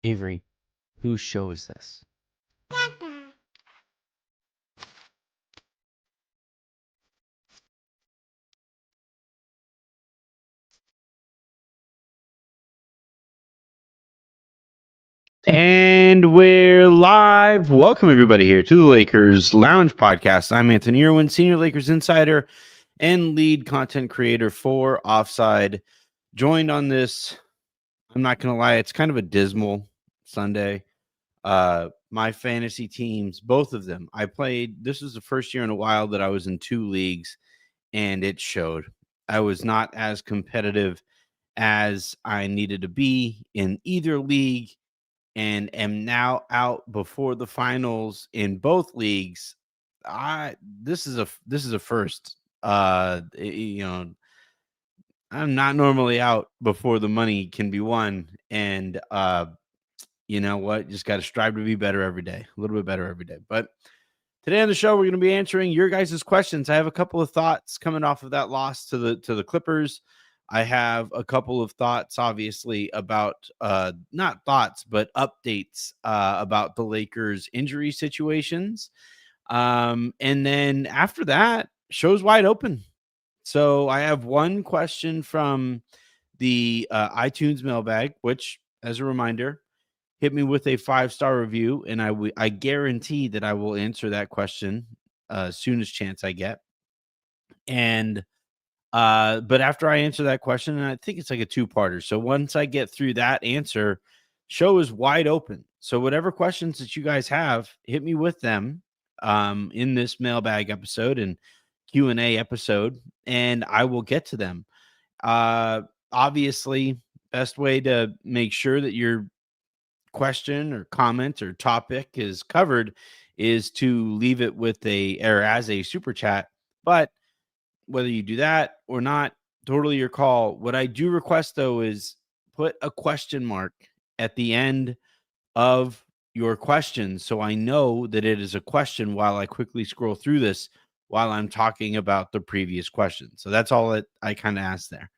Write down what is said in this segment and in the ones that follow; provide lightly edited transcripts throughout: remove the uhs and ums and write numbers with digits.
Avery, whose show is this? And we're live. Welcome, everybody, here to the Lakers Lounge Podcast. I'm Anthony Irwin, Senior Lakers Insider and lead content creator for Offside. Joined on this, I'm not going to lie, it's kind of a dismal Sunday. My fantasy teams, both of them, this was the first year in a while that I was in 2 leagues, and it showed. I was not as competitive as I needed to be in either league, and am now out before the finals in both leagues. This is a first. I'm not normally out before the money can be won, and you know what? Just got to strive to be better every day, a little bit better every day. But today on the show, we're going to be answering your guys' questions. I have a couple of thoughts coming off of that loss to the Clippers. I have a couple of thoughts, obviously, about not thoughts, but updates about the Lakers' injury situations. And then after that, show's wide open. So I have one question from the iTunes mailbag, which, as a reminder, hit me with a 5-star review, and I guarantee that I will answer that question as soon as chance I get. And but after I answer that question, and I think it's like a 2-parter. So once I get through that answer, show is wide open. So whatever questions that you guys have, hit me with them in this mailbag episode and Q&A episode, and I will get to them. Obviously, best way to make sure that your question or comment or topic is covered is to leave it with as a super chat. But whether you do that or not, totally your call. What I do request, though, is put a question mark at the end of your question so I know that it is a question while I quickly scroll through this while I'm talking about the previous question. So that's all that I kind of asked there.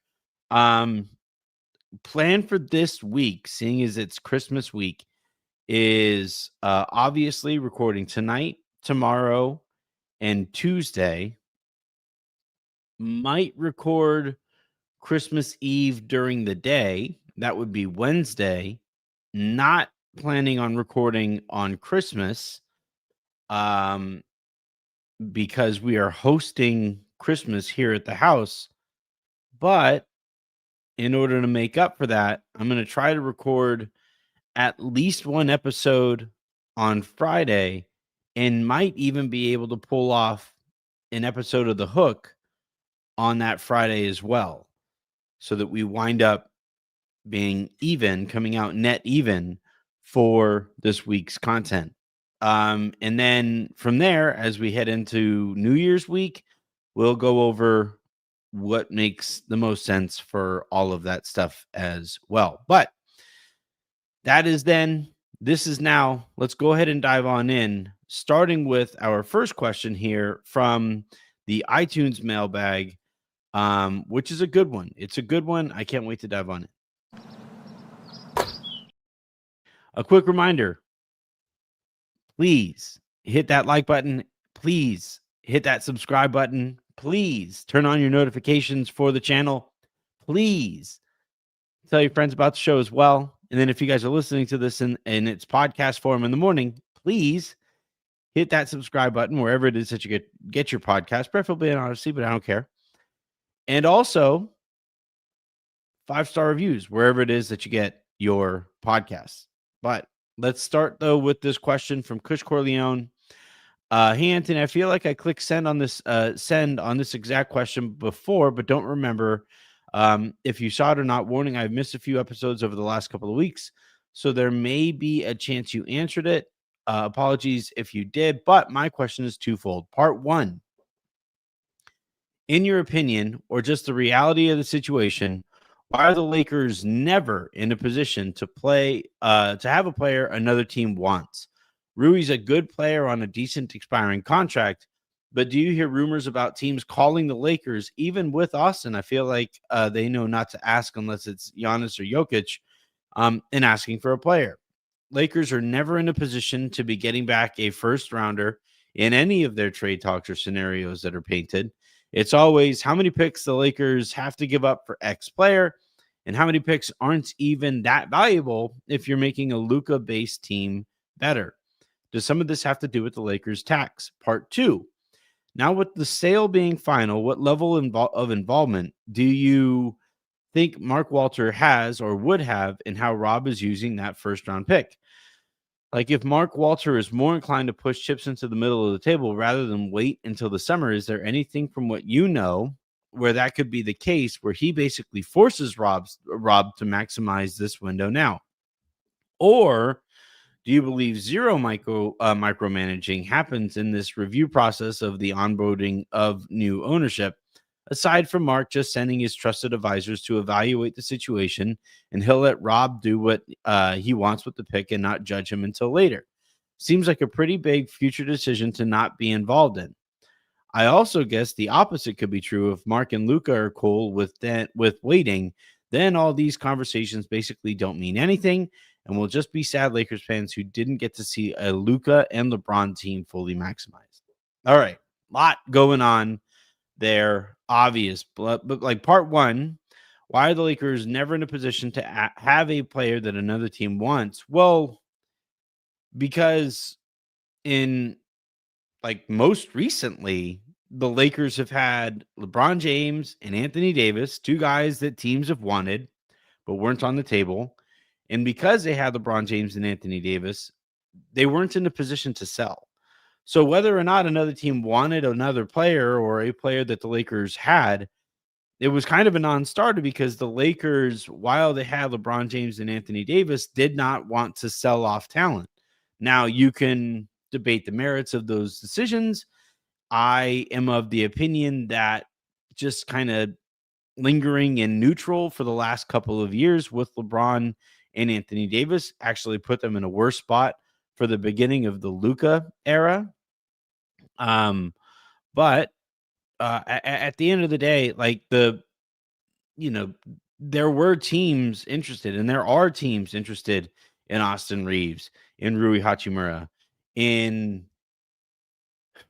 Plan for this week, seeing as it's Christmas week, is obviously recording tonight, tomorrow, and Tuesday. Might record Christmas Eve during the day. That would be Wednesday. Not planning on recording on Christmas because we are hosting Christmas here at the house. But in order to make up for that, I'm going to try to record at least one episode on Friday and might even be able to pull off an episode of The Hook on that Friday as well, so that we wind up being even, coming out net even for this week's content. And then from there, as we head into New Year's week, we'll go over what makes the most sense for all of that stuff as well. But that is then, this is now. Let's go ahead and dive on in, starting with our first question here from the iTunes mailbag, which is a good one. It's a good one. I can't wait to dive on it. A quick reminder, please hit that like button. Please hit that subscribe button. Please turn on your notifications for the channel. Please tell your friends about the show as well. And then if you guys are listening to this in its podcast form in the morning, please hit that subscribe button wherever it is that you get your podcast, preferably on Odyssey, but I don't care. And also 5-star reviews wherever it is that you get your podcasts. But let's start, though, with this question from Kush Corleone. Hey, Anthony, I feel like I clicked send on this exact question before, but don't remember if you saw it or not. Warning, I've missed a few episodes over the last couple of weeks, so there may be a chance you answered it. Apologies if you did, but my question is twofold. Part one, in your opinion, or just the reality of the situation, why are the Lakers never in a position to have a player another team wants? Rui's a good player on a decent expiring contract, but do you hear rumors about teams calling the Lakers, even with Austin? I feel like they know not to ask unless it's Giannis or Jokic, and asking for a player. Lakers are never in a position to be getting back a first rounder in any of their trade talks or scenarios that are painted. It's always how many picks the Lakers have to give up for X player and how many picks aren't even that valuable if you're making a Luka based team better. Does some of this have to do with the Lakers tax? Part two. Now, with the sale being final, what level of involvement do you think Mark Walter has or would have in how Rob is using that first round pick? Like, if Mark Walter is more inclined to push chips into the middle of the table rather than wait until the summer, is there anything from what you know where that could be the case, where he basically forces Rob to maximize this window now? Or do you believe zero micromanaging happens in this review process of the onboarding of new ownership, aside from Mark just sending his trusted advisors to evaluate the situation, and he'll let Rob do what he wants with the pick and not judge him until later? Seems like a pretty big future decision to not be involved in. I also guess the opposite could be true. If Mark and Luca are cool with waiting, then all these conversations basically don't mean anything, and we'll just be sad Lakers fans who didn't get to see a Luca and LeBron team fully maximized. All right, lot going on there, obvious, but like part one, why are the Lakers never in a position to have a player that another team wants? Well, because in like most recently, the Lakers have had LeBron James and Anthony Davis, two guys that teams have wanted but weren't on the table. And because they had LeBron James and Anthony Davis, they weren't in a position to sell. So whether or not another team wanted another player or a player that the Lakers had, it was kind of a non-starter because the Lakers, while they had LeBron James and Anthony Davis, did not want to sell off talent. Now, you can debate the merits of those decisions. I am of the opinion that just kind of lingering in neutral for the last couple of years with LeBron and Anthony Davis actually put them in a worse spot for the beginning of the Luka era. Um, but at the end of the day, like you know, there were teams interested, and there are teams interested in Austin Reeves, in Rui Hachimura, in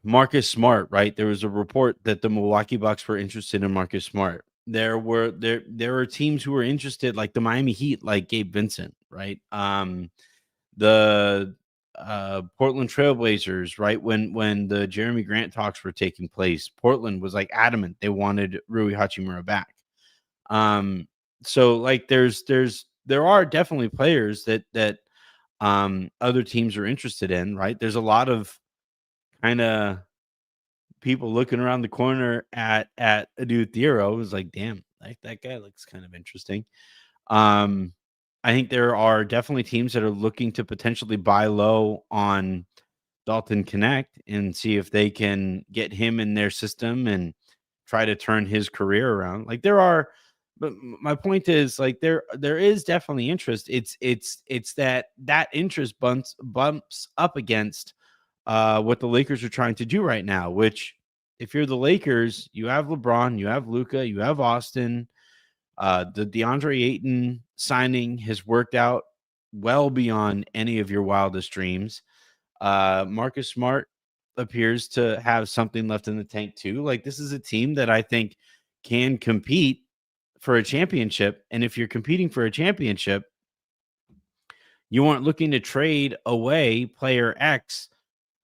Marcus Smart, right? There was a report that the Milwaukee Bucks were interested in Marcus Smart. There are teams who were interested, like the Miami Heat, like Gabe Vincent, right? The Portland Trailblazers, right? When the Jeremy Grant talks were taking place, Portland was like adamant they wanted Rui Hachimura back. So like there are definitely players that other teams are interested in, right? There's a lot of kind of people looking around the corner at Adu Thiero was like, damn, like that guy looks kind of interesting. Um, I think there are definitely teams that are looking to potentially buy low on Dalton Connect and see if they can get him in their system and try to turn his career around. Like there are, but my point is like there is definitely interest. It's that interest bumps up against what the Lakers are trying to do right now, which if you're the Lakers, you have LeBron, you have Luca, you have Austin. The DeAndre Ayton signing has worked out well beyond any of your wildest dreams. Marcus Smart appears to have something left in the tank too. Like this is a team that I think can compete for a championship. And if you're competing for a championship, you aren't looking to trade away player X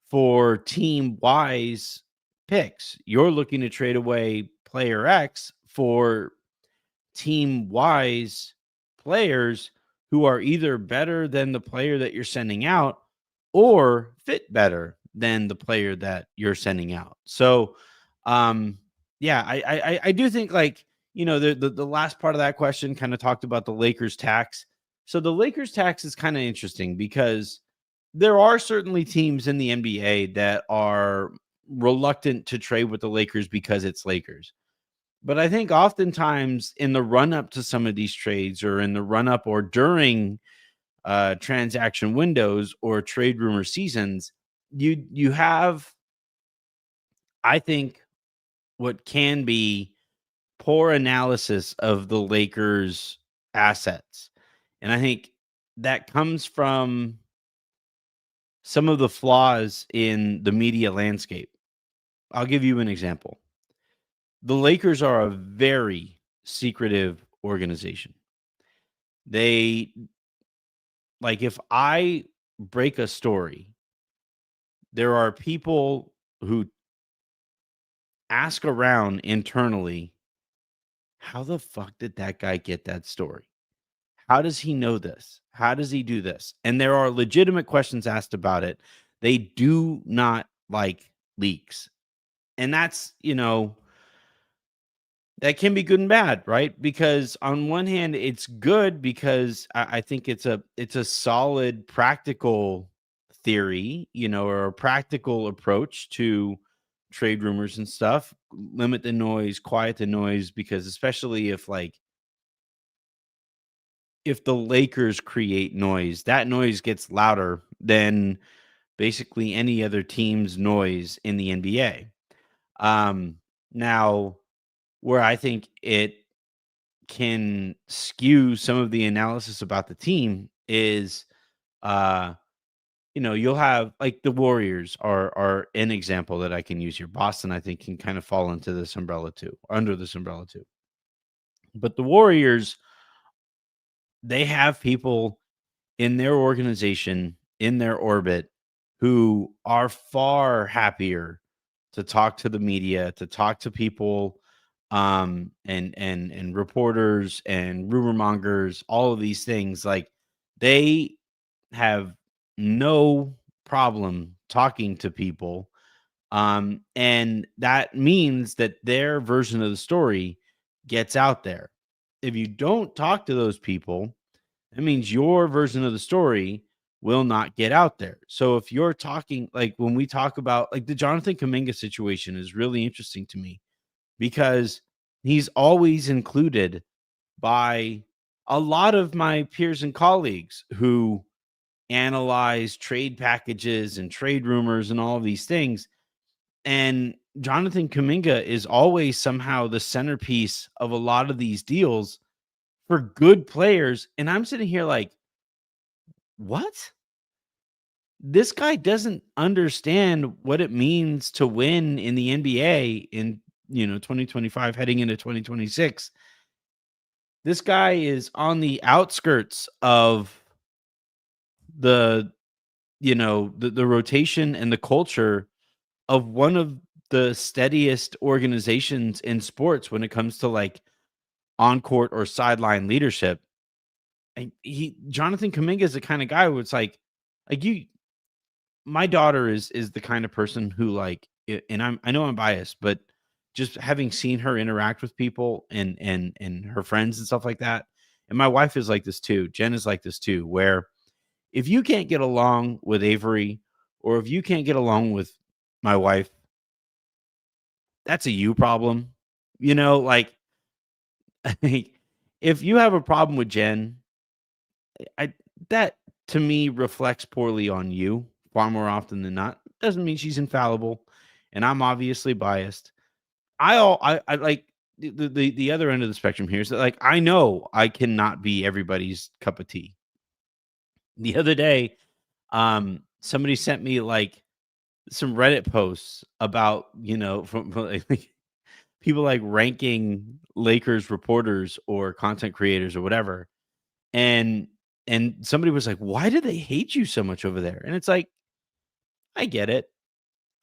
for team Y's picks. You're looking to trade away player X for team Y's players who are either better than the player that you're sending out or fit better than the player that you're sending out. So, yeah, I do think like, the last part of that question kind of talked about the Lakers tax. So the Lakers tax is kind of interesting because there are certainly teams in the NBA that are reluctant to trade with the Lakers because it's Lakers. But I think oftentimes in the run up to some of these trades or in the run up or during transaction windows or trade rumor seasons, you have, I think, what can be poor analysis of the Lakers assets. And I think that comes from some of the flaws in the media landscape. I'll give you an example. The Lakers are a very secretive organization. They like if I break a story, there are people who ask around internally, how the fuck did that guy get that story? How does he know this? How does he do this? And there are legitimate questions asked about it. They do not like leaks. And that's, that can be good and bad, right? Because on one hand, it's good because I think it's a solid practical theory, or a practical approach to trade rumors and stuff. Limit the noise, quiet the noise, because especially if the Lakers create noise, that noise gets louder than basically any other team's noise in the NBA. Um, Now, where I think it can skew some of the analysis about the team is, uh, you'll have like the Warriors are an example that I can use here. Boston, I think, can kind of fall into this umbrella too, under this umbrella too. But the Warriors, they have people in their organization, in their orbit, who are far happier to talk to the media, to talk to people, and reporters and rumor mongers, all of these things. Like they have no problem talking to people. And that means that their version of the story gets out there. If you don't talk to those people, that means your version of the story will not get out there. So if you're talking like when we talk about like the Jonathan Kaminga situation is really interesting to me because he's always included by a lot of my peers and colleagues who analyze trade packages and trade rumors and all of these things. And Jonathan Kaminga is always somehow the centerpiece of a lot of these deals for good players. And I'm sitting here like, what? This guy doesn't understand what it means to win in the NBA in 2025 heading into 2026. This guy is on the outskirts of the the rotation and the culture of one of the steadiest organizations in sports when it comes to like on court or sideline leadership. And Jonathan Kaminga is the kind of guy where it's like you my daughter is the kind of person who and I know I'm biased, but just having seen her interact with people and her friends and stuff like that. And my wife is like this too. Jen is like this too, where if you can't get along with Avery or if you can't get along with my wife, that's a you problem. Like if you have a problem with Jen, I that to me reflects poorly on you far more often than not. Doesn't mean she's infallible, and I'm obviously biased. I like the other end of the spectrum here is that like I know I cannot be everybody's cup of tea. The other day, somebody sent me like some Reddit posts about from like, people like ranking Lakers reporters or content creators or whatever, and somebody was like, "Why do they hate you so much over there?" And it's like, I get it.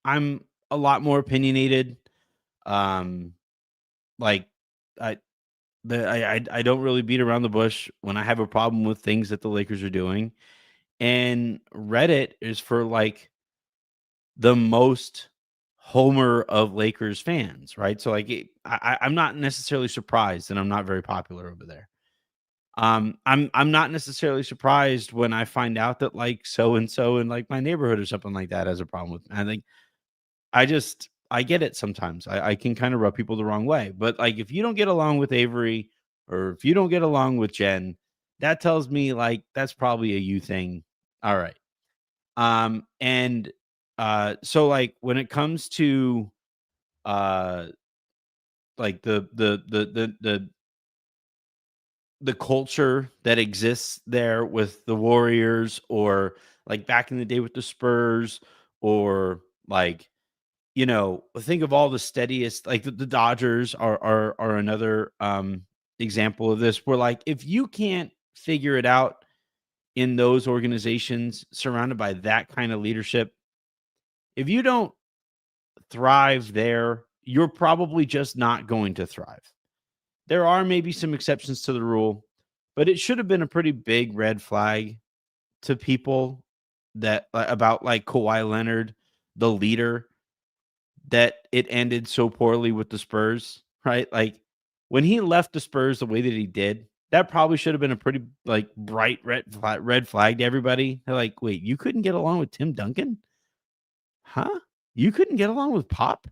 I'm a lot more opinionated. Um, like I I don't really beat around the bush when I have a problem with things that the Lakers are doing. And Reddit is for like the most homer of Lakers fans, right? So like I'm not necessarily surprised that I'm not very popular over there. I'm not necessarily surprised when I find out that like so and so in like my neighborhood or something like that has a problem with. I think I get it sometimes. I can kind of rub people the wrong way. But like if you don't get along with Avery or if you don't get along with Jen, that tells me like that's probably a you thing. All right. And so like when it comes to uh like the the culture that exists there with the Warriors, or like back in the day with the Spurs, or like, think of all the steadiest, like the Dodgers are another example of this, where like if you can't figure it out in those organizations surrounded by that kind of leadership, if you don't thrive there, you're probably just not going to thrive. There are maybe some exceptions to the rule, but it should have been a pretty big red flag to people that about like Kawhi Leonard, the leader, that it ended so poorly with the Spurs, right? Like when he left the Spurs the way that he did, that probably should have been a pretty like bright red flag to everybody. They're like, wait, you couldn't get along with Tim Duncan? Huh? You couldn't get along with Pop?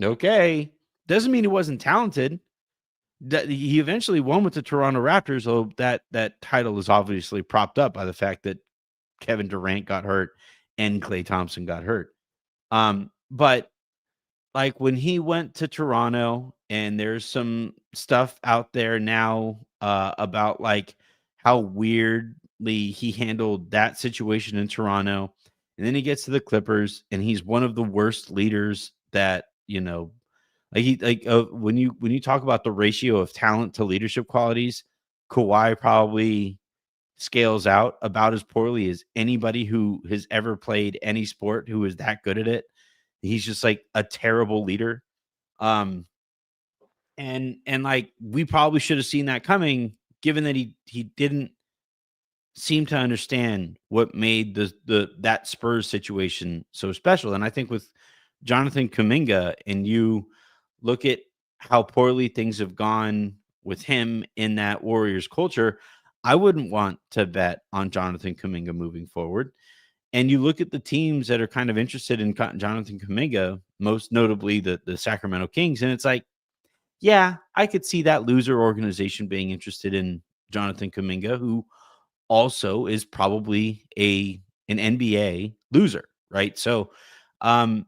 Okay. Doesn't mean he wasn't talented. That he eventually won with the Toronto Raptors, though that title is obviously propped up by the fact that Kevin Durant got hurt and Klay Thompson got hurt. But like when he went to Toronto, and there's some stuff out there now about like how weirdly he handled that situation in Toronto. And then he gets to the Clippers, and he's one of the worst leaders that, when you talk about the ratio of talent to leadership qualities, Kawhi probably scales out about as poorly as anybody who has ever played any sport who is that good at it. He's just like a terrible leader. Um, and like we probably should have seen that coming, given that he didn't seem to understand what made that Spurs situation so special. And I think with Jonathan Kuminga, and you look at how poorly things have gone with him in that Warriors culture, I wouldn't want to bet on Jonathan Kuminga moving forward. And you look at the teams that are kind of interested in Jonathan Kuminga, most notably the Sacramento Kings, and it's like, yeah, I could see that loser organization being interested in Jonathan Kuminga, who also is probably an NBA loser, right? So, um,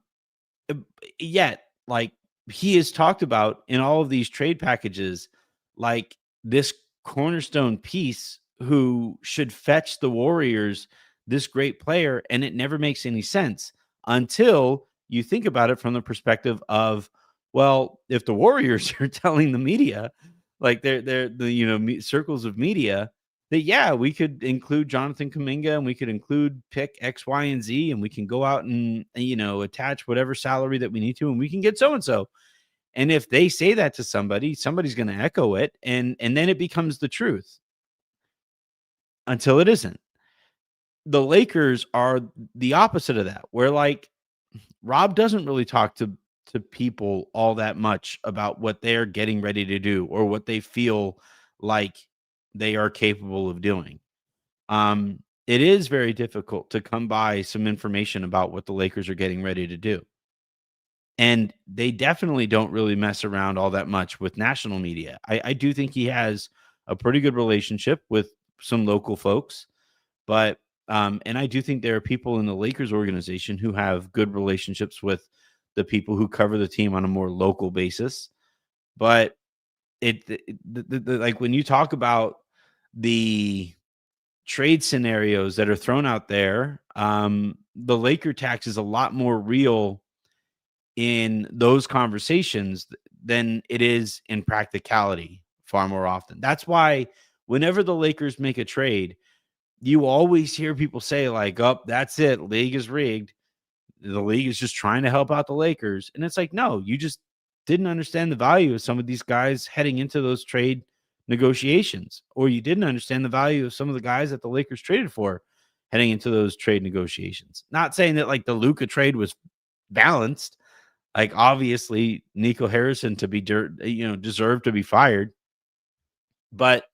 uh, yet, like, he is talked about in all of these trade packages, like this cornerstone piece who should fetch the Warriors this great player, and it never makes any sense until you think about it from the perspective of, well, if the Warriors are telling the media, like they're the circles of media, that yeah, we could include Jonathan Kuminga, and we could include pick X, Y, and Z, and we can go out and attach whatever salary that we need to, and we can get so and so. And if they say that to somebody, somebody's going to echo it, and then it becomes the truth until it isn't. The Lakers are the opposite of that, where like Rob doesn't really talk to people all that much about what they're getting ready to do or what they feel like they are capable of doing. It is very difficult to come by some information about what the Lakers are getting ready to do. And they definitely don't really mess around all that much with national media. I do think he has a pretty good relationship with some local folks, but and I do think there are people in the Lakers organization who have good relationships with the people who cover the team on a more local basis. But like when you talk about the trade scenarios that are thrown out there, the Laker tax is a lot more real in those conversations than it is in practicality far more often. That's why whenever the Lakers make a trade, you always hear people say like, "Oh, that's it, league is rigged. The league is just trying to help out the Lakers." And it's like, "No, you just didn't understand the value of some of these guys heading into those trade negotiations, or you didn't understand the value of some of the guys that the Lakers traded for heading into those trade negotiations." Not saying that like the Luka trade was balanced. Like obviously Nico Harrison to be deserved to be fired, but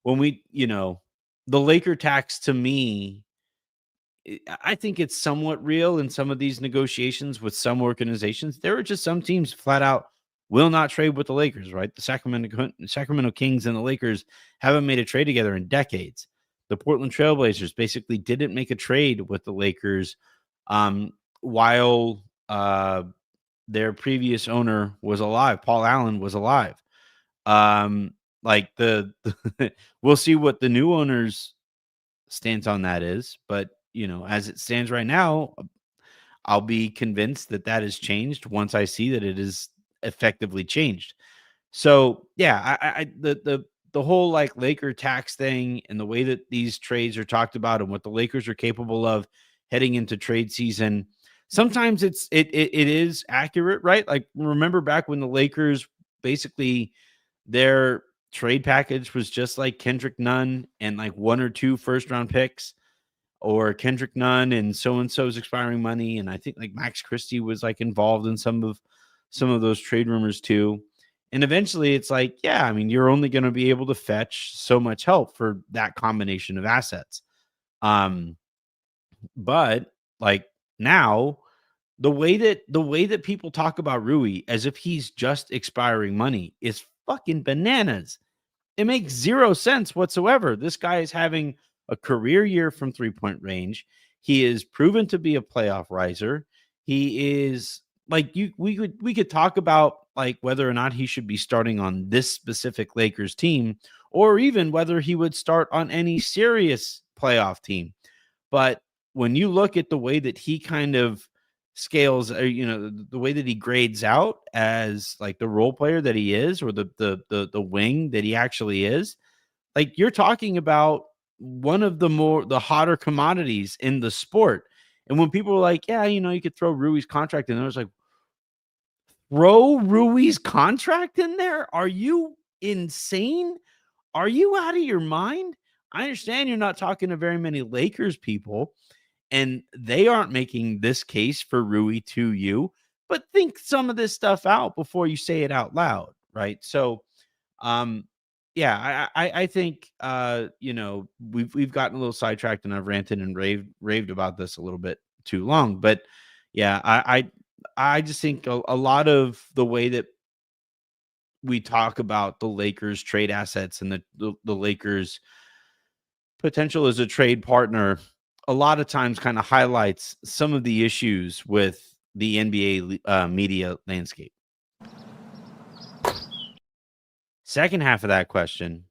when the Laker tax to me, I think it's somewhat real in some of these negotiations with some organizations. There are just some teams flat out will not trade with the Lakers, right? The Sacramento Kings and the Lakers haven't made a trade together in decades. The Portland Trailblazers basically didn't make a trade with the Lakers while their previous owner was alive. Paul Allen was alive. like we'll see what the new owner's stance on that is, but as it stands right now, I'll be convinced that that has changed once I see that it is effectively changed. So yeah, the whole like Laker tax thing and the way that these trades are talked about and what the Lakers are capable of heading into trade season. Sometimes it is accurate, right? Like remember back when the Lakers basically their trade package was just like Kendrick Nunn and like one or two first round picks, or Kendrick Nunn and so and so's expiring money, and I think like Max Christie was like involved in some of those trade rumors too. And eventually it's like, yeah, I mean, you're only going to be able to fetch so much help for that combination of assets. Um, but like now, the way that people talk about Rui as if he's just expiring money is fucking bananas. It makes 0 sense whatsoever. This guy is having a career year from three-point range. He is proven to be a playoff riser. He is like we could talk about like whether or not he should be starting on this specific Lakers team, or even whether he would start on any serious playoff team. But when you look at the way that he kind of scales, or the way that he grades out as like the role player that he is, or the wing that he actually is, like you're talking about one of the hotter commodities in the sport. And when people were like, yeah, you could throw Rui's contract in there, I was like, throw Rui's contract in there? Are you insane? Are you out of your mind? I understand you're not talking to very many Lakers people, and they aren't making this case for Rui to you, but think some of this stuff out before you say it out loud, right? So, um, yeah, I think we've gotten a little sidetracked, and I've ranted and raved about this a little bit too long, but yeah, I just think a lot of the way that we talk about the Lakers trade assets and the Lakers potential as a trade partner a lot of times kind of highlights some of the issues with the NBA media landscape. Second half of that question: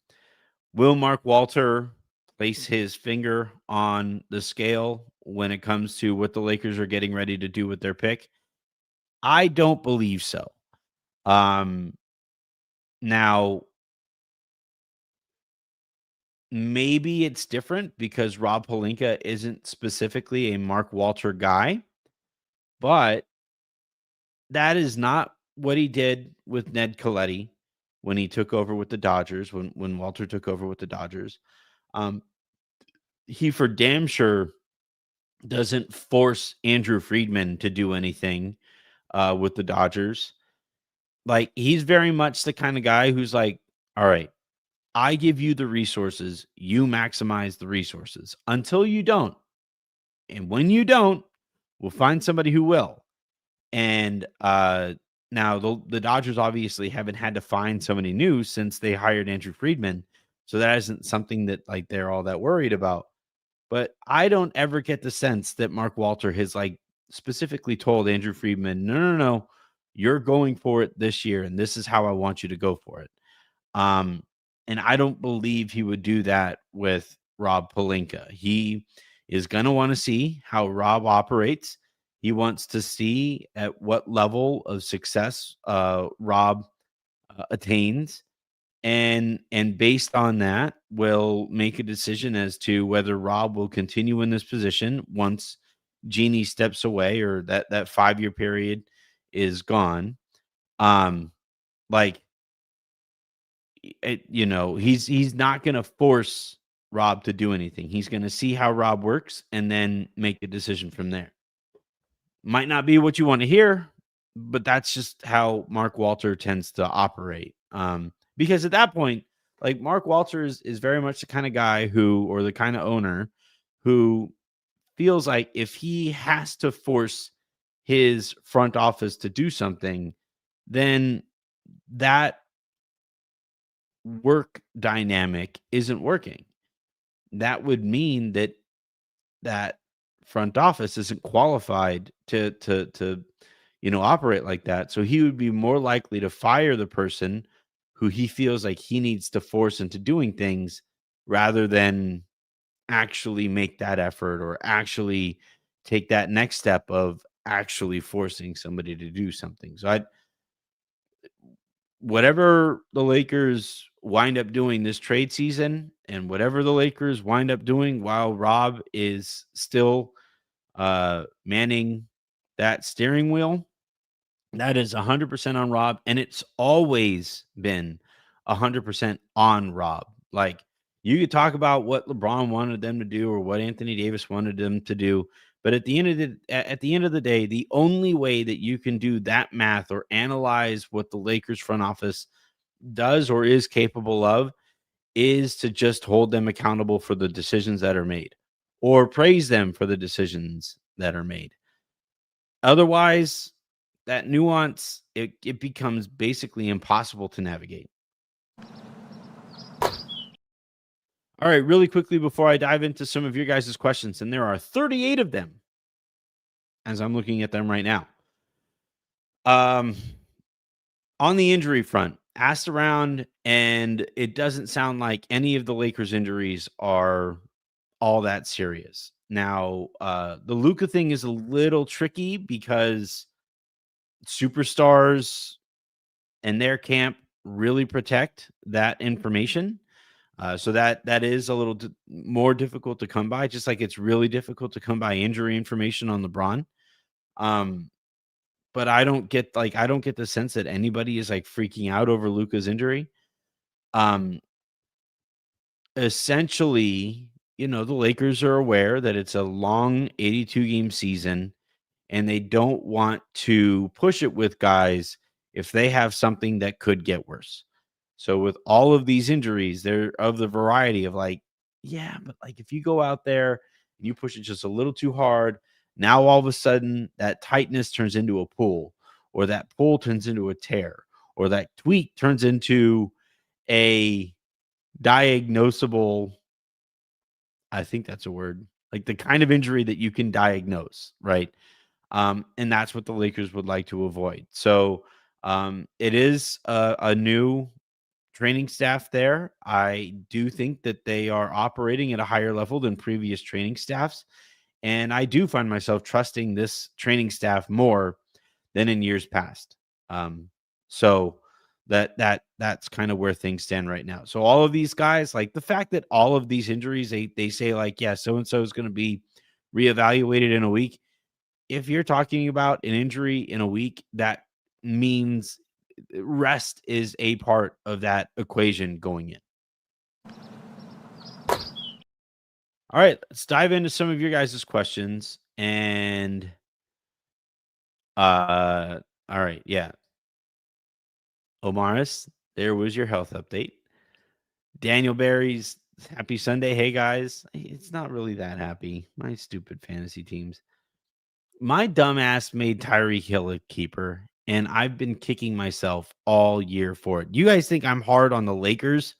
will Mark Walter place his finger on the scale when it comes to what the Lakers are getting ready to do with their pick? I don't believe so. Um, Now, maybe it's different because Rob Pelinka isn't specifically a Mark Walter guy, but that is not what he did with Ned Coletti when he took over with the Dodgers, when Walter took over with the Dodgers. Um, he for damn sure doesn't force Andrew Friedman to do anything with the Dodgers. Like he's very much the kind of guy who's like, all right, I give you the resources, you maximize the resources until you don't. And when you don't, we'll find somebody who will. And now the Dodgers obviously haven't had to find somebody new since they hired Andrew Friedman. So that isn't something that like they're all that worried about. But I don't ever get the sense that Mark Walter has like specifically told Andrew Friedman, no, no, no, you're going for it this year, and this is how I want you to go for it. Um, and I don't believe he would do that with Rob Pelinka. He is going to want to see how Rob operates. He wants to see at what level of success Rob attains, and based on that, will make a decision as to whether Rob will continue in this position once Jeannie steps away, or that 5-year period is gone. Um, like he's not going to force Rob to do anything. He's going to see how Rob works and then make a decision from there. Might not be what you want to hear, but that's just how Mark Walter tends to operate. Because at that point, like Mark Walter is very much the kind of guy who, or the kind of owner who feels like if he has to force his front office to do something, then that work dynamic isn't working. That would mean that front office isn't qualified to operate like that. So he would be more likely to fire the person who he feels like he needs to force into doing things rather than actually make that effort or actually take that next step of actually forcing somebody to do something. So I whatever the Lakers wind up doing this trade season and whatever the Lakers wind up doing while Rob is still manning that steering wheel, that is 100% on Rob, and it's always been 100% on Rob. Like, you could talk about what LeBron wanted them to do or what Anthony Davis wanted them to do, but at the end of the day, the only way that you can do that math or analyze what the Lakers front office does or is capable of is to just hold them accountable for the decisions that are made or praise them for the decisions that are made. Otherwise, that nuance, it becomes basically impossible to navigate. All right, really quickly before I dive into some of your guys' questions, and there are 38 of them as I'm looking at them right now. On the injury front, asked around, and it doesn't sound like any of the Lakers injuries are all that serious. Now, the Luka thing is a little tricky because superstars and their camp really protect that information. So that is a little more difficult to come by, just like it's really difficult to come by injury information on LeBron. Um, but I don't get the sense that anybody is like freaking out over Luka's injury. Um, Essentially, the Lakers are aware that it's a long 82 game season and they don't want to push it with guys if they have something that could get worse. So with all of these injuries, they're of the variety of like, yeah, but like if you go out there and you push it just a little too hard, now all of a sudden that tightness turns into a pull, or that pull turns into a tear, or that tweak turns into a diagnosable, I think that's a word, like the kind of injury that you can diagnose, right? And that's what the Lakers would like to avoid. So it is a new training staff there. I do think that they are operating at a higher level than previous training staffs. And I do find myself trusting this training staff more than in years past. So that's kind of where things stand right now. So all of these guys, like the fact that all of these injuries, they say like, yeah, so and so is going to be reevaluated in a week. If you're talking about an injury in a week, that means rest is a part of that equation going in. All right, let's dive into some of your guys' questions. And all right, yeah. Omaris, there was your health update. Daniel Barry's happy Sunday. Hey guys. It's not really that happy. My stupid fantasy teams. My dumbass made Tyreek Hill a keeper, and I've been kicking myself all year for it. You guys think I'm hard on the Lakers?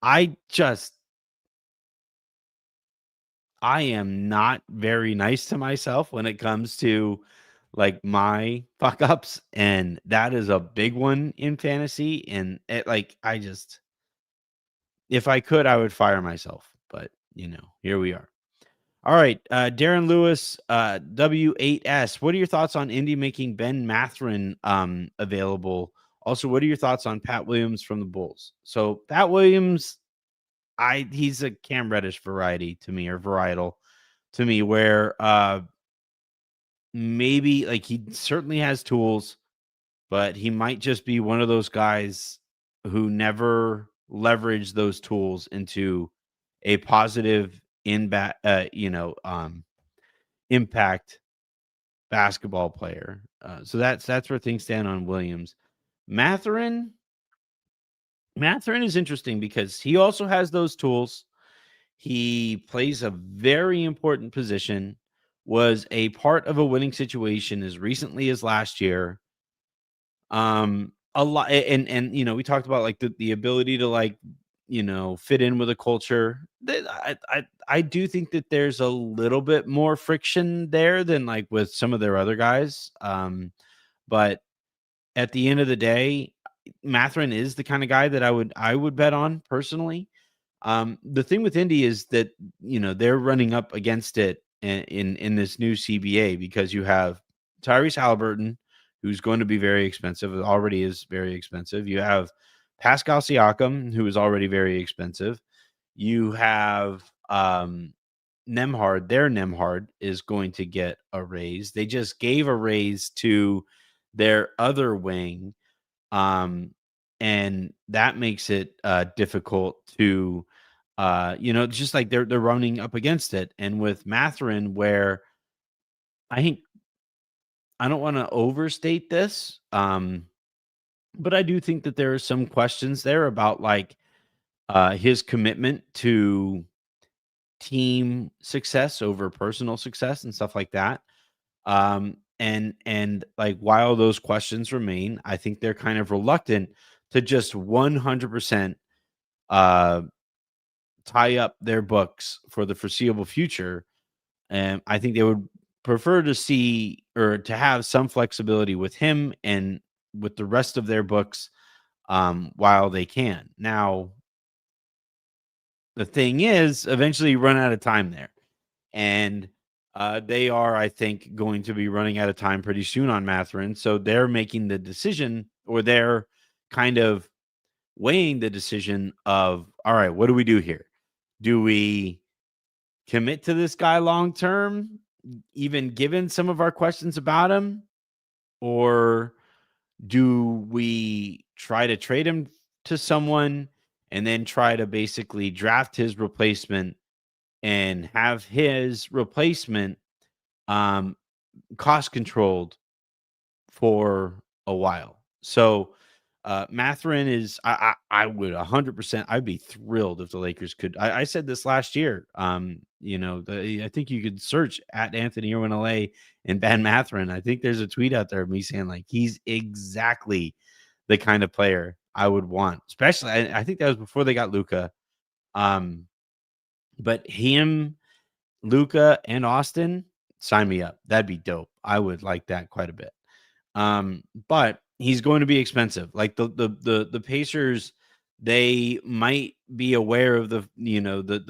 I just I am not very nice to myself when it comes to like my fuck ups, and that is a big one in fantasy. And it, like, I just, if I could, I would fire myself, but here we are. All right, Darren Lewis, W8S. What are your thoughts on Indy making Ben Matherin available? Also, what are your thoughts on Pat Williams from the Bulls? So Pat Williams, he's a Cam Reddish variety to me, or varietal to me, where maybe like he certainly has tools, but he might just be one of those guys who never leverage those tools into a positive impact basketball player. So that's where things stand on Williams. Matherin is interesting because he also has those tools. He plays a very important position, was a part of a winning situation as recently as last year. A lot, and we talked about like the ability to like fit in with a culture. I do think that there's a little bit more friction there than like with some of their other guys. But at the end of the day, Matherin is the kind of guy that I would bet on personally. The thing with Indy is that, they're running up against it in this new CBA because you have Tyrese Halliburton, who's going to be very expensive. It already is very expensive. You have Pascal Siakam, who is already very expensive. You have Nemhard. Their Nemhard is going to get a raise. They just gave a raise to their other wing, um, and that makes it difficult to, just like they're running up against it. And with Matherin, where I think I don't want to overstate this, but I do think that there are some questions there about like his commitment to team success over personal success and stuff like that. And like while those questions remain, I think they're kind of reluctant to just 100% uh tie up their books for the foreseeable future. And I think they would prefer to see or to have some flexibility with him and with the rest of their books while they can. Now, the thing is, eventually you run out of time there. And they are, I think, going to be running out of time pretty soon on Matherin. So they're making the decision, or they're kind of weighing the decision of, all right, what do we do here? Do we commit to this guy long term, even given some of our questions about him? Or do we try to trade him to someone and then try to basically draft his replacement and have his replacement um, cost controlled for a while? So Matherin is I would 100%. I'd be thrilled if the Lakers could. I said this last year. I think you could search at Anthony Irwin LA and Ben Matherin. I think there's a tweet out there of me saying like he's exactly the kind of player I would want. Especially, I think that was before they got Luca. Um, but him, Luca, and Austin, sign me up. That'd be dope. I would like that quite a bit. But he's going to be expensive. Like the Pacers, they might be aware of the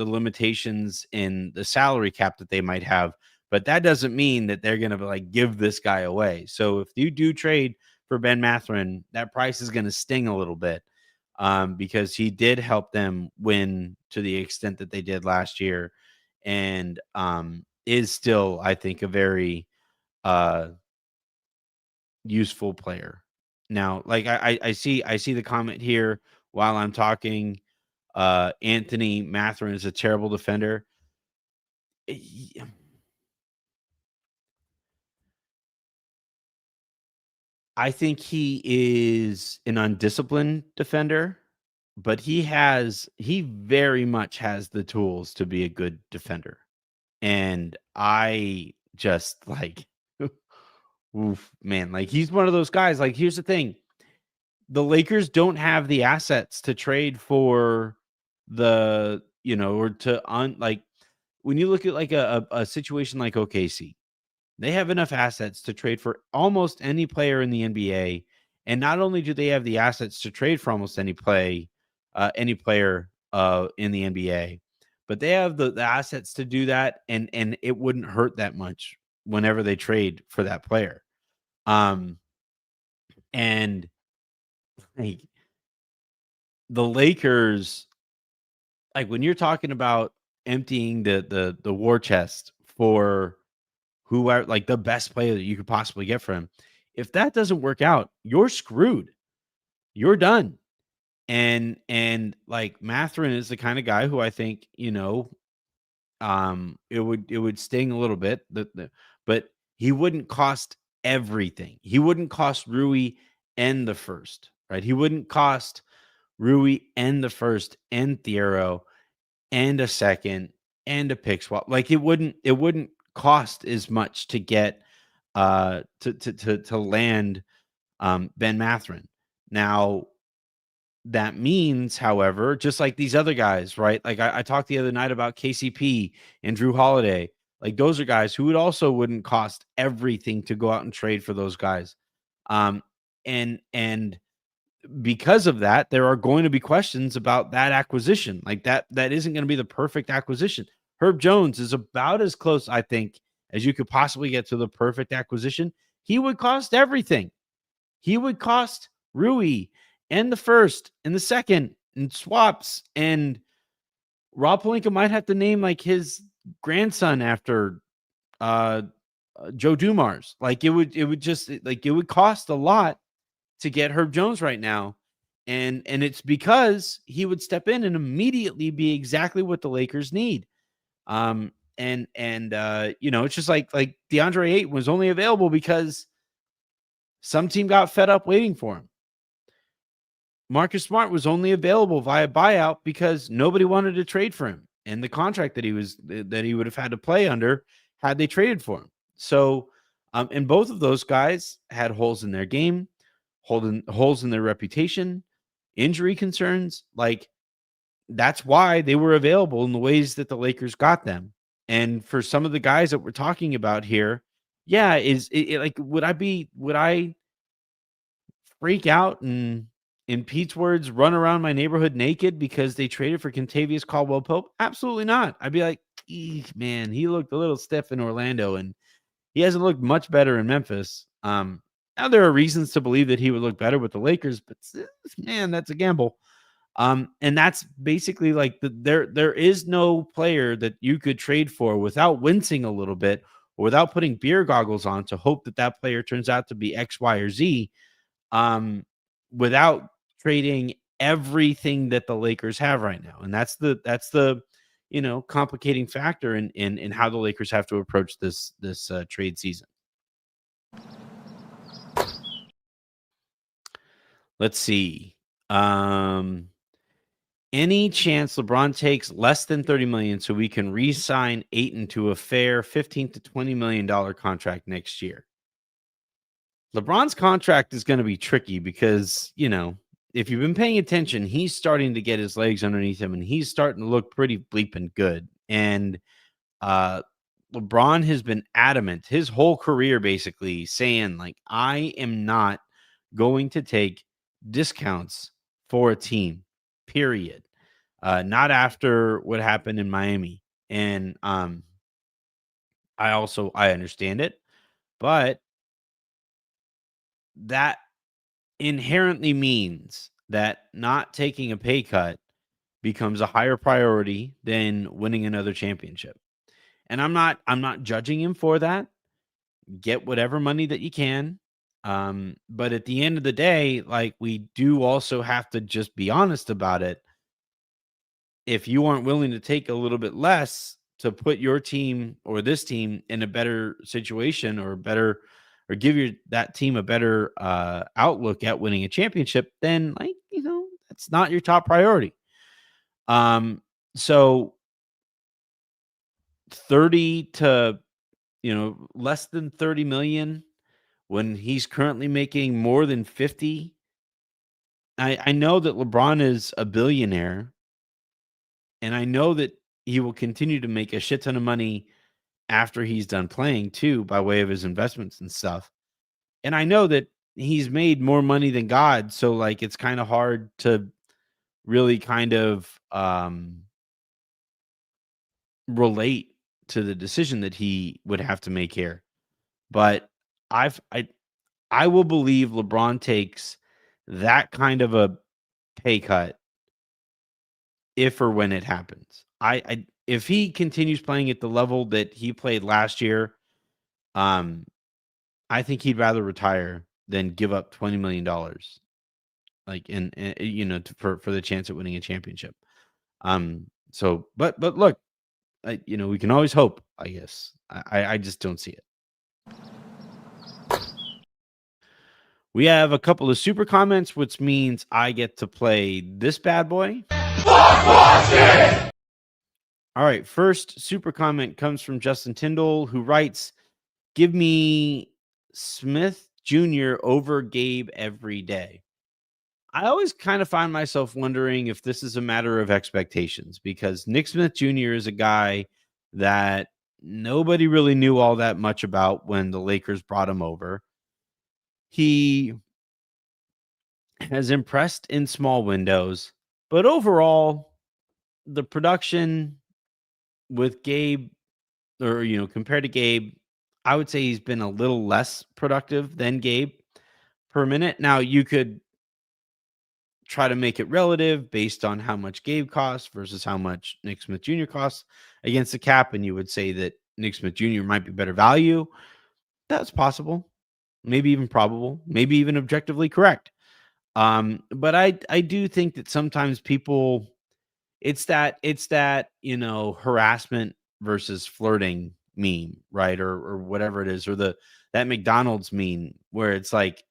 limitations in the salary cap that they might have, but that doesn't mean that they're going to like give this guy away. So if you do trade for Ben Matherin, that price is going to sting a little bit, because he did help them win to the extent that they did last year, and is still, I think, a very uh useful player. Now, like I see the comment here while I'm talking. Anthony Matherin is a terrible defender. Y- I think he is an undisciplined defender, but he very much has the tools to be a good defender. And I just like oof, man, like he's one of those guys. Like, here's the thing. The Lakers don't have the assets to trade for or to like when you look at like a situation like OKC, they have enough assets to trade for almost any player in the NBA. And not only do they have the assets to trade for almost any player in the NBA, but they have the assets to do that, and it wouldn't hurt that much whenever they trade for that player. Um, and like the Lakers, like when you're talking about emptying the war chest for who are like the best player that you could possibly get for him, if that doesn't work out, you're screwed. You're done. And like Matherin is the kind of guy who I think, it would sting a little bit, but he wouldn't cost everything. He wouldn't cost Rui and the first, right? He wouldn't cost Rui and the first and Thiero and a second and a pick swap. Like it wouldn't cost as much to get to land Ben Matherin. Now that means, however, just like these other guys, right? Like I talked the other night about KCP and Drew Holiday. Like those are guys who wouldn't cost everything to go out and trade for those guys. Um, and because of that, there are going to be questions about that acquisition. Like that isn't going to be the perfect acquisition. Herb Jones is about as close, I think, as you could possibly get to the perfect acquisition. He would cost everything. He would cost Rui and the first and the second and swaps. And Rob Pelinka might have to name like his grandson after uh, Joe Dumars. Like it would just like it would cost a lot to get Herb Jones right now. And it's because he would step in and immediately be exactly what the Lakers need. It's just like DeAndre Ayton was only available because some team got fed up waiting for him. Marcus Smart was only available via buyout because nobody wanted to trade for him and the contract that he would have had to play under had they traded for him. So, and both of those guys had holes in their game, holes in their reputation, injury concerns. Like that's why they were available in the ways that the Lakers got them. And for some of the guys that we're talking about here, yeah, would I freak out and, in Pete's words, run around my neighborhood naked because they traded for Kentavious Caldwell-Pope? Absolutely not. I'd be like, man, he looked a little stiff in Orlando and he hasn't looked much better in Memphis. Now there are reasons to believe that he would look better with the Lakers, but man, that's a gamble. And that's basically like there is no player that you could trade for without wincing a little bit or without putting beer goggles on to hope that that player turns out to be X, Y, or Z. Without trading everything that the Lakers have right now. And that's the complicating factor in how the Lakers have to approach this trade season. Let's see. Any chance LeBron takes less than $30 million so we can re-sign Ayton to a fair $15 to $20 million contract next year? LeBron's contract is going to be tricky because, if you've been paying attention, he's starting to get his legs underneath him and he's starting to look pretty bleeping good. And LeBron has been adamant his whole career, basically saying like, I am not going to take discounts for a team, period. Not after what happened in Miami. And I understand it, but that inherently means that not taking a pay cut becomes a higher priority than winning another championship. And I'm not judging him for that. Get whatever money that you can. But at the end of the day, like we do also have to just be honest about it. If you aren't willing to take a little bit less to put your team or this team in a better situation or give that team a better outlook at winning a championship, then that's not your top priority. So 30 to less than 30 million when he's currently making more than 50. I know that LeBron is a billionaire, and I know that he will continue to make a shit ton of money after he's done playing too, by way of his investments and stuff. And I know that he's made more money than God. So like, it's kind of hard to really kind of relate to the decision that he would have to make here. But I will believe LeBron takes that kind of a pay cut if or when it happens. If he continues playing at the level that he played last year, I think he'd rather retire than give up $20 million, like for the chance at winning a championship. But look, we can always hope. I guess I just don't see it. We have a couple of super comments, which means I get to play this bad boy. All right, first super comment comes from Justin Tyndall, who writes, "Give me Smith Jr. over Gabe every day." I always kind of find myself wondering if this is a matter of expectations, because Nick Smith Jr. is a guy that nobody really knew all that much about when the Lakers brought him over. He has impressed in small windows, but overall, the production with Gabe, or compared to Gabe, I would say he's been a little less productive than Gabe per minute. Now you could try to make it relative based on how much Gabe costs versus how much Nick Smith Jr. costs against the cap, and you would say that Nick Smith Jr. might be better value. That's possible, maybe even probable, maybe even objectively correct. But I do think that sometimes people, it's that harassment versus flirting meme, right? Or whatever it is, or that McDonald's meme where it's like,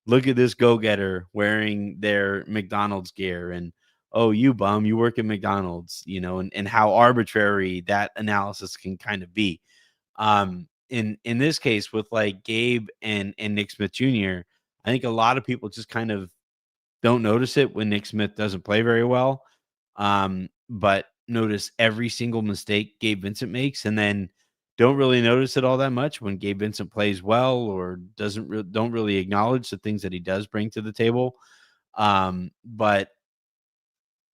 look at this go-getter wearing their McDonald's gear, and oh, you bum, you work at McDonald's, and how arbitrary that analysis can kind of be. In this case with like Gabe and Nick Smith Jr., I think a lot of people just kind of don't notice it when Nick Smith doesn't play very well, but notice every single mistake Gabe Vincent makes, and then don't really notice it all that much when Gabe Vincent plays well or don't really acknowledge the things that he does bring to the table. But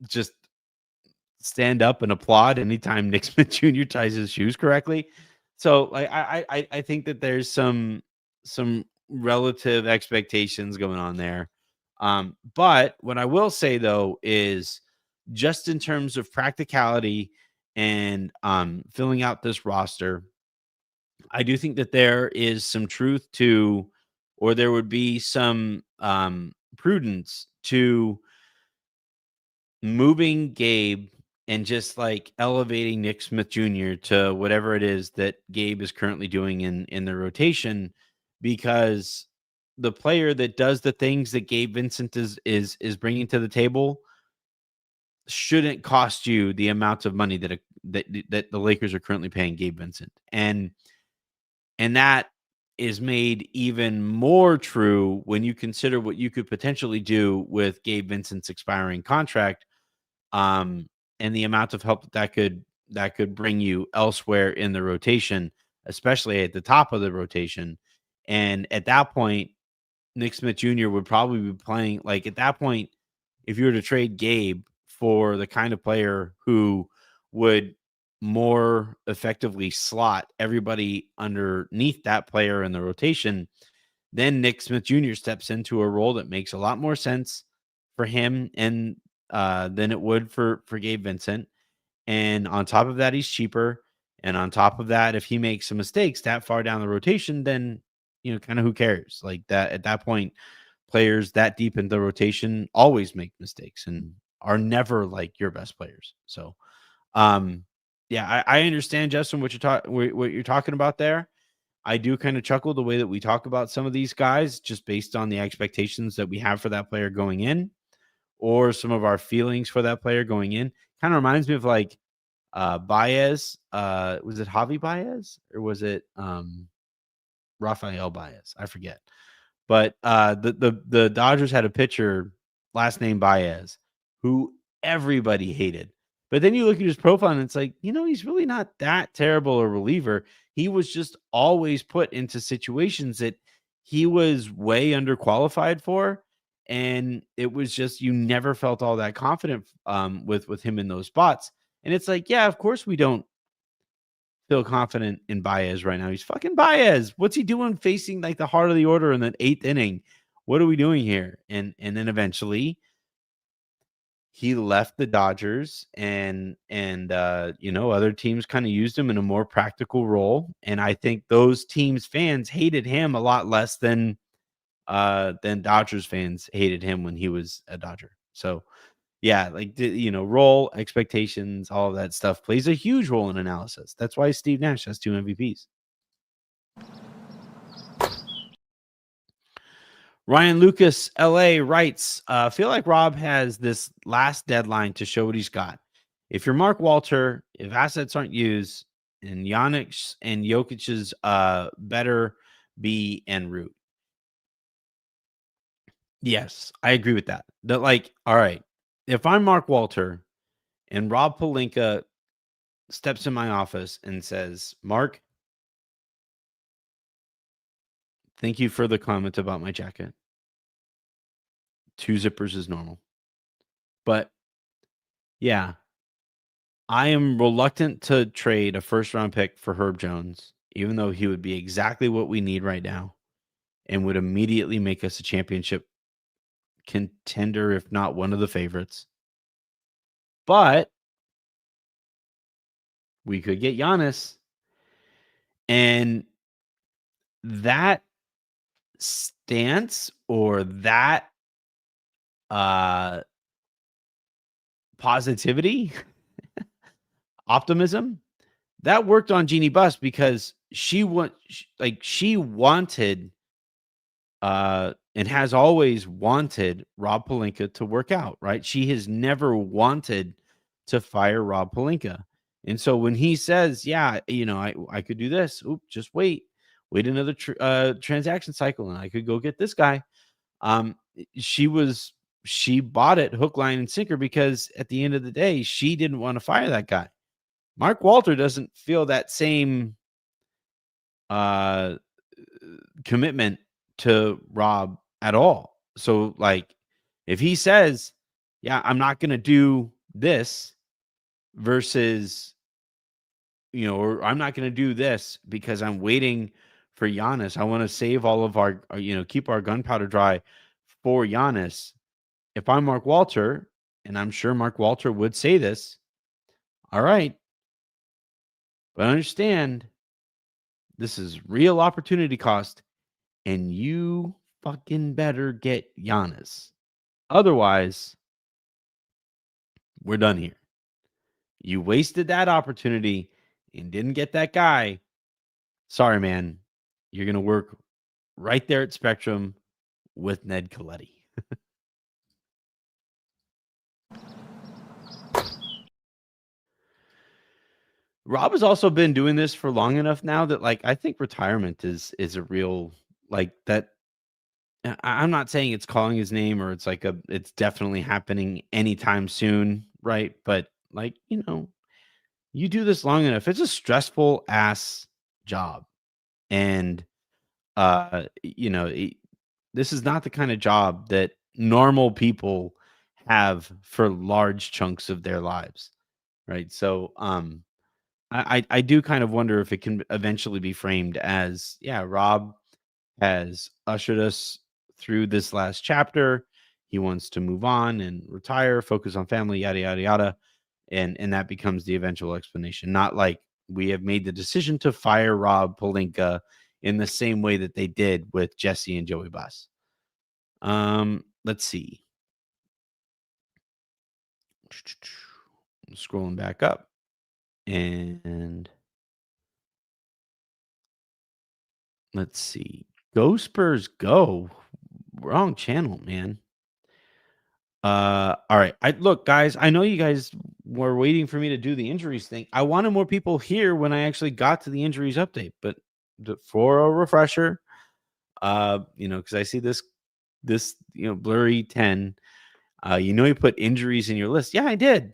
just stand up and applaud anytime Nick Smith Jr. ties his shoes correctly. So like I think that there's some relative expectations going on there. But what I will say though is just in terms of practicality and filling out this roster, I do think that there is some truth to, or there would be some prudence to moving Gabe and just like elevating Nick Smith Jr. to whatever it is that Gabe is currently doing in the rotation, because the player that does the things that Gabe Vincent is bringing to the table shouldn't cost you the amount of money that the Lakers are currently paying Gabe Vincent. And that is made even more true when you consider what you could potentially do with Gabe Vincent's expiring contract, and the amount of help that could bring you elsewhere in the rotation, especially at the top of the rotation. And at that point, Nick Smith Jr. would probably be playing, like, at that point, if you were to trade Gabe for the kind of player who would more effectively slot everybody underneath that player in the rotation, then Nick Smith Jr. steps into a role that makes a lot more sense for him and than it would for Gabe Vincent. And on top of that, he's cheaper. And on top of that, if he makes some mistakes that far down the rotation, then kind of who cares? Like that at that point, players that deep in the rotation always make mistakes and are never like your best players. So yeah, I understand, Justin, what you're talking about there. I do kind of chuckle the way that we talk about some of these guys just based on the expectations that we have for that player going in, or some of our feelings for that player going in. Kind of reminds me of like Baez. Was it Javi Baez or was it Rafael Baez? I forget. But the Dodgers had a pitcher, last name Baez, who everybody hated. But then you look at his profile and it's like, he's really not that terrible a reliever. He was just always put into situations that he was way underqualified for. And it was just, you never felt all that confident with him in those spots. And it's like, yeah, of course we don't feel confident in Baez right now. He's fucking Baez. What's he doing facing like the heart of the order in the 8th inning? What are we doing here? And then eventually he left the Dodgers, and other teams kind of used him in a more practical role. And I think those teams fans hated him a lot less than Dodgers fans hated him when he was a Dodger. So yeah, like role, expectations, all of that stuff plays a huge role in analysis. That's why Steve Nash has 2 MVPs. Ryan Lucas, LA, writes, feel like Rob has this last deadline to show what he's got. If you're Mark Walter, if assets aren't used, and Giannis and Jokic's better be en route. Yes, I agree with that. That, like, all right, if I'm Mark Walter and Rob Pelinka steps in my office and says, Mark, thank you for the comment about my jacket. 2 zippers is normal. But yeah, I am reluctant to trade a first round pick for Herb Jones, even though he would be exactly what we need right now and would immediately make us a championship contender, if not one of the favorites. But we could get Giannis, and that stance or that uh positivity, optimism, that worked on Jeannie Buss because she wanted and has always wanted Rob Pelinka to work out, right? She has never wanted to fire Rob Pelinka. And so when he says, "Yeah, I could do this. Oop, just wait another transaction cycle, and I could go get this guy." Um, she was she bought it hook, line, and sinker because at the end of the day, she didn't want to fire that guy. Mark Walter doesn't feel that same uh commitment to Rob at all. So, like, if he says, "Yeah, I'm not going to do this," versus, or "I'm not going to do this because I'm waiting for Giannis. I want to save all of keep our gunpowder dry for Giannis." If I'm Mark Walter, and I'm sure Mark Walter would say this, all right, but understand this is real opportunity cost, and you fucking better get Giannis. Otherwise, we're done here. You wasted that opportunity and didn't get that guy. Sorry, man. You're going to work right there at Spectrum with Ned Coletti. Rob has also been doing this for long enough now that, like, I think retirement is a real, like, that. I'm not saying it's calling his name or it's definitely happening anytime soon, right? But, like, you do this long enough. It's a stressful ass job. And this is not the kind of job that normal people have for large chunks of their lives, right? So, I do kind of wonder if it can eventually be framed as, yeah, Rob has ushered us through this last chapter. He wants to move on and retire, focus on family, yada yada yada, and that becomes the eventual explanation. Not like we have made the decision to fire Rob Pelinka in the same way that they did with Jesse and Joey Buss. Let's see. Scrolling back up, and let's see. Go Spurs go. Wrong channel, man. All right. I look, guys, I know you guys were waiting for me to do the injuries thing. I wanted more people here when I actually got to the injuries update, but for a refresher, because I see this blurry 10. You put injuries in your list. Yeah, I did.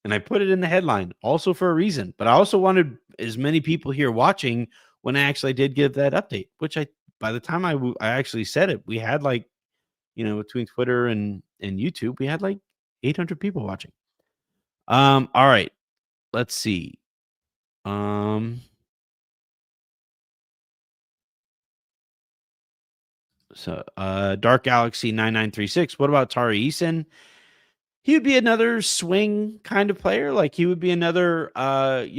And I put it in the headline also for a reason. But I also wanted as many people here watching when I actually did give that update, which by the time I actually said it, we had like, between Twitter and YouTube, we had like 800 people watching. All right. Let's see. Dark Galaxy 9936. What about Tari Eason? He would be another swing kind of player. Like he would be another, Tari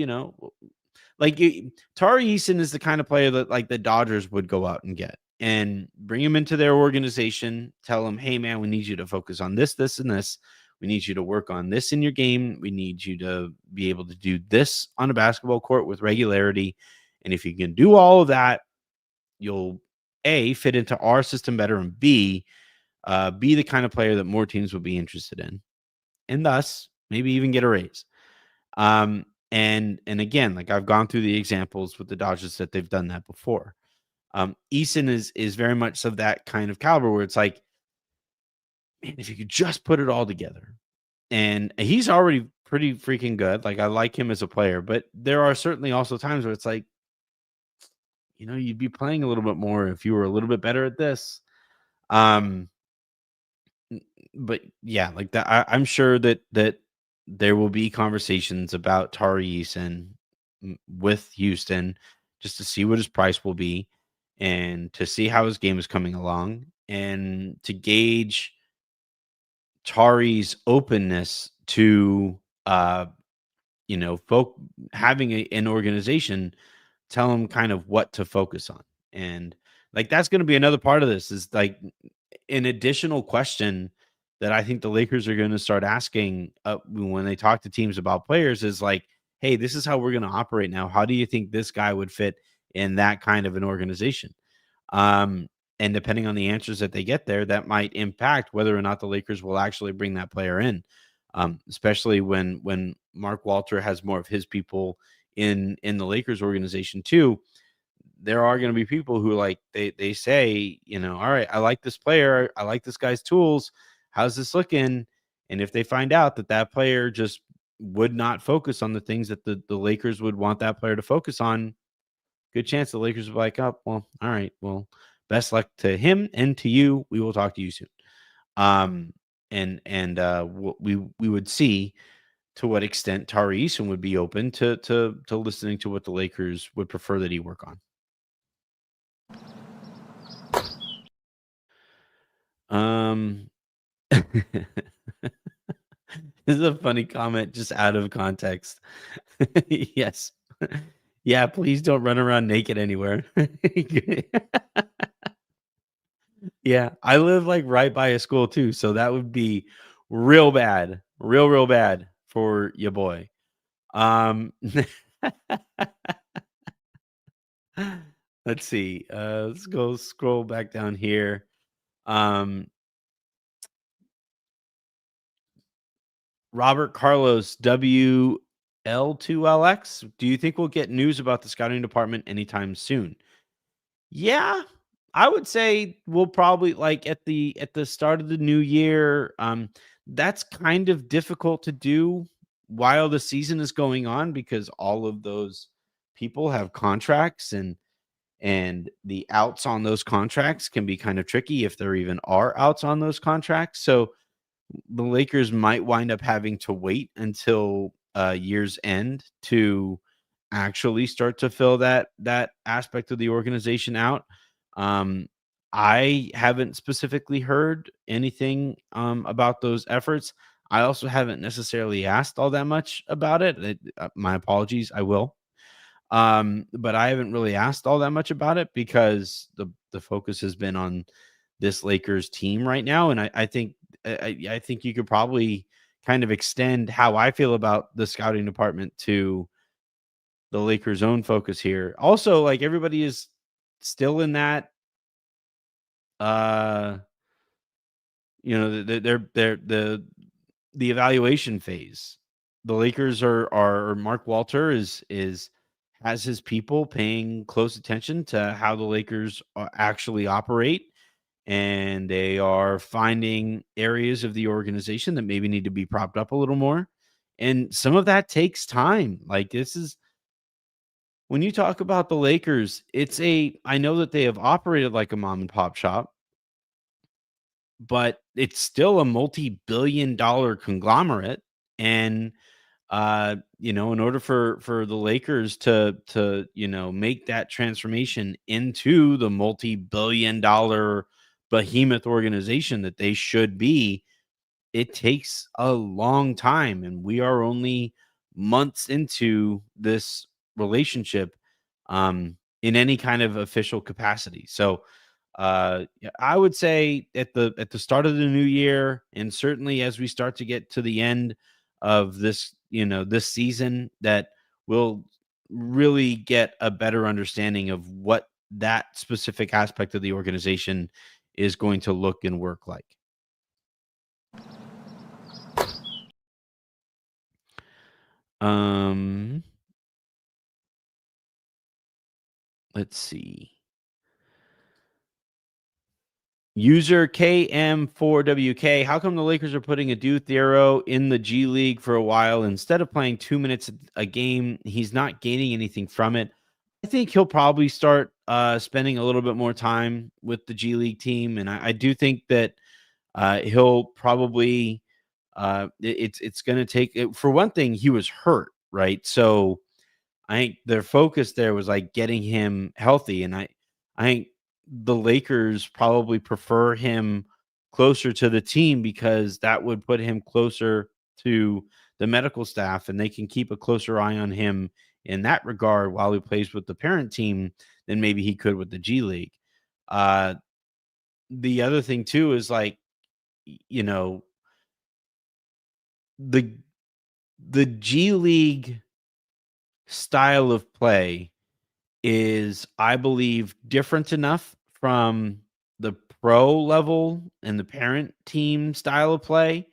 Eason is the kind of player that like the Dodgers would go out and get and bring him into their organization. Tell him, hey man, we need you to focus on this, this, and this. We need you to work on this in your game. We need you to be able to do this on a basketball court with regularity. And if you can do all of that, you'll A, fit into our system better, and B, be the kind of player that more teams would be interested in, and thus maybe even get a raise. And again, like I've gone through the examples with the Dodgers that they've done that before. Eason is very much of that kind of caliber where it's like, man, if you could just put it all together. And he's already pretty freaking good. Like I like him as a player, but there are certainly also times where it's like, you'd be playing a little bit more if you were a little bit better at this. but yeah, like that, I'm sure that there will be conversations about Tari Eason with Houston just to see what his price will be and to see how his game is coming along and to gauge Tari's openness to folk having an organization tell him kind of what to focus on. And like that's going to be another part of this is like an additional question that I think the Lakers are going to start asking when they talk to teams about players is like, hey, this is how we're going to operate now. How do you think this guy would fit in that kind of an organization? Um, and depending on the answers that they get there, that might impact whether or not the Lakers will actually bring that player in. Especially when Mark Walter has more of his people in the Lakers organization too. There are going to be people who like they say, all right, I like this player, I like this guy's tools. How's this looking? And if they find out that that player just would not focus on the things that the Lakers would want that player to focus on, good chance the Lakers will be like, oh, well, all right, well, best luck to him and to you. We will talk to you soon. Um, we would see to what extent Tari Eason would be open to listening to what the Lakers would prefer that he work on. This is a funny comment just out of context. Yes. Yeah, please don't run around naked anywhere. Yeah, I live, like, right by a school too, so that would be real bad, real bad for your boy. Um, let's see, let's go scroll back down here. Um, Robert Carlos, WL2LX, do you think we'll get news about the scouting department anytime soon? Yeah, I would say we'll probably like at the start of the new year. That's kind of difficult to do while the season is going on because all of those people have contracts and the outs on those contracts can be kind of tricky if there even are outs on those contracts. So the Lakers might wind up having to wait until year's end to actually start to fill that aspect of the organization out. Um, I haven't specifically heard anything about those efforts. I also haven't necessarily asked all that much about it. My apologies, I will. But I haven't really asked all that much about it because the focus has been on this Lakers team right now, and I think I think you could probably kind of extend how I feel about the scouting department to the Lakers' own focus here. Also, like everybody is still in that, uh, they're the evaluation phase. The Lakers are Mark Walter is has his people paying close attention to how the Lakers actually operate, and they are finding areas of the organization that maybe need to be propped up a little more. And some of that takes time. Like this is when you talk about the Lakers, I know that they have operated like a mom and pop shop, but it's still a multi-billion dollar conglomerate. And in order for the Lakers to make that transformation into the multi-billion dollar behemoth organization that they should be, it takes a long time, and we are only months into this relationship in any kind of official capacity. So yeah, I would say at the start of the new year, and certainly as we start to get to the end of this season, that we'll really get a better understanding of what that specific aspect of the organization is going to look and work like. Um, let's see. User KM4WK, how come the Lakers are putting Adu Thiero in the G League for a while instead of playing 2 minutes a game? He's not gaining anything from it. I think he'll probably start spending a little bit more time with the G League team, and I do think that He'll probably it's going to take for one thing, he was hurt, right? So I think their focus there was like getting him healthy, and I think the Lakers probably prefer him closer to the team because that would put him closer to the medical staff, and they can keep a closer eye on him in that regard while he plays with the parent team than maybe he could with the G League. Uh, the other thing too is like, you know, the the G League style of play is, I believe, different enough from the pro level and the parent team style of play,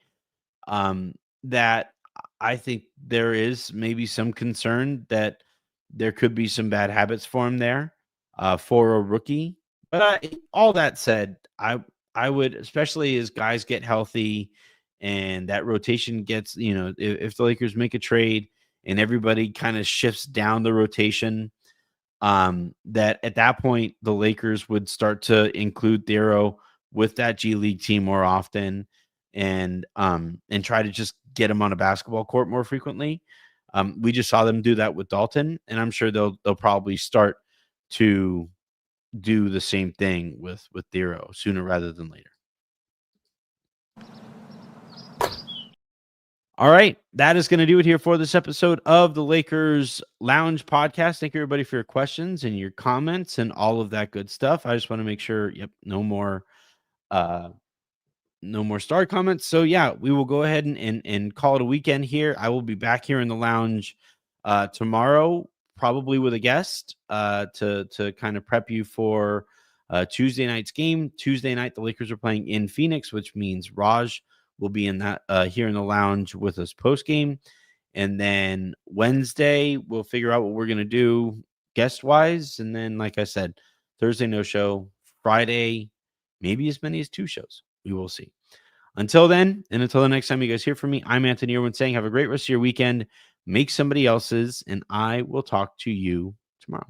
um, that I think there is maybe some concern that there could be some bad habits formed there, for a rookie. But all that said, I would, especially as guys get healthy and that rotation gets, if the Lakers make a trade and everybody kind of shifts down the rotation, that at that point the Lakers would start to include Thero with that G League team more often, and try to just get him on a basketball court more frequently. We just saw them do that with Dalton, and I'm sure they'll probably start to do the same thing with Thero sooner rather than later. All right, that is going to do it here for this episode of the Lakers Lounge podcast. Thank you, everybody, for your questions and your comments and all of that good stuff. I just want to make sure, uh, no more star comments. So yeah, we will go ahead and call it a weekend here. I will be back here in the lounge tomorrow, probably with a guest, to kind of prep you for Tuesday night's game. Tuesday night, the Lakers are playing in Phoenix, which means Raj will be in that here in the lounge with us post game. And then Wednesday, we'll figure out what we're going to do guest wise. And then, like I said, Thursday, no show. Friday, maybe as many as 2 shows. We will see. Until then, and until the next time you guys hear from me, I'm Anthony Irwin saying have a great rest of your weekend. Make somebody else's, and I will talk to you tomorrow.